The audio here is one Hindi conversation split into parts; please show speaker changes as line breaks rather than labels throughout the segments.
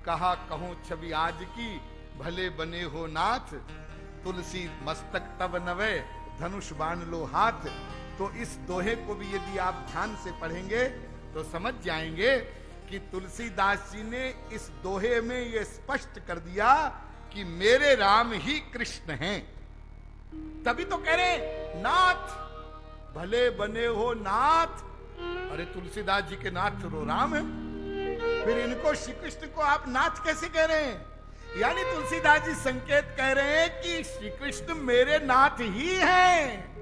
कहा कहूं छवि आज की, भले बने हो नाथ, तुलसी मस्तक तब नवे, धनुष बाण लो हाथ। तो इस दोहे को भी यदि आप ध्यान से पढ़ेंगे तो समझ जाएंगे कि तुलसीदास जी ने इस दोहे में यह स्पष्ट कर दिया कि मेरे राम ही कृष्ण हैं। तभी तो कह रहे नाथ, भले बने हो नाथ। अरे तुलसीदास जी के नाथ तो राम है, फिर इनको श्री कृष्ण को आप नाथ कैसे कह रहे हैं? यानी तुलसीदास जी संकेत कह रहे हैं कि श्री कृष्ण मेरे नाथ ही हैं।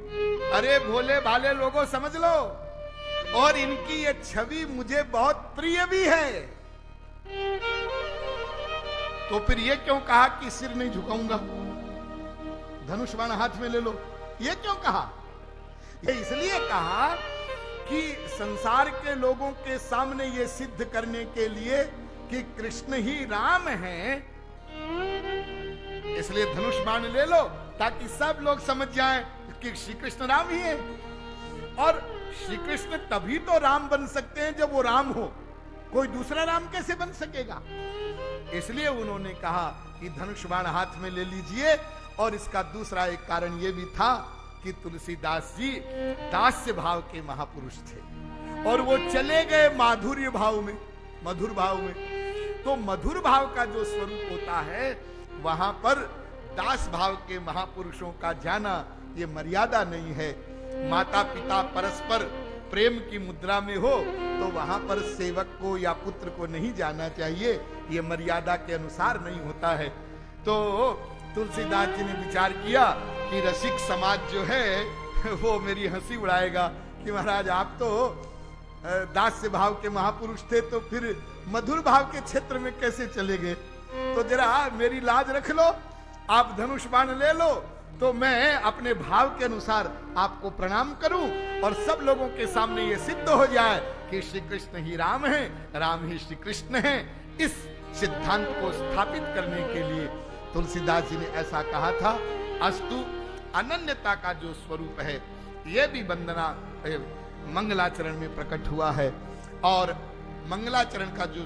अरे भोले भाले लोगों समझ लो, और इनकी ये छवि मुझे बहुत प्रिय भी है। तो फिर ये क्यों कहा कि सिर नहीं झुकाऊंगा, धनुष बाण हाथ में ले लो, ये क्यों कहा? ये इसलिए कहा कि संसार के लोगों के सामने ये सिद्ध करने के लिए कि कृष्ण ही राम हैं, इसलिए धनुष बाण ले लो ताकि सब लोग समझ जाएं कि श्री कृष्ण राम ही है। और श्री कृष्ण तभी तो राम बन सकते हैं जब वो राम हो, कोई दूसरा राम कैसे बन सकेगा? इसलिए उन्होंने कहा कि धनुष बाण हाथ में ले लीजिए। और इसका दूसरा एक कारण यह भी था कि तुलसीदास जी दास्य भाव के महापुरुष थे और वो चले गए माधुर्य भाव में, मधुर भाव में। तो मधुर भाव का जो स्वरूप होता है वहां पर दास भाव के महापुरुषों का जाना ये मर्यादा नहीं है। माता पिता परस्पर प्रेम की मुद्रा में हो तो वहां पर सेवक को या पुत्र को नहीं जाना चाहिए, ये मर्यादा के अनुसार नहीं होता है। तो तुलसीदास जी ने विचार किया कि रसिक समाज जो है वो मेरी हंसी उड़ाएगा कि महाराज आप तो दास्य भाव के महापुरुष थे, तो फिर मधुर भाव के क्षेत्र में कैसे चले गए? तो जरा मेरी लाज रख लो, आप धनुष बाण ले लो तो मैं अपने भाव के अनुसार आपको प्रणाम करूं और सब लोगों के सामने ये सिद्ध हो जाए कि श्री कृष्ण ही राम हैं, राम ही श्री कृष्ण हैं। इस सिद्धांत को स्थापित करने के लिए तुलसीदास जी ने ऐसा कहा था। अस्तु अनन्यता का जो स्वरूप है यह भी वंदना मंगलाचरण में प्रकट हुआ है, और मंगलाचरण का जो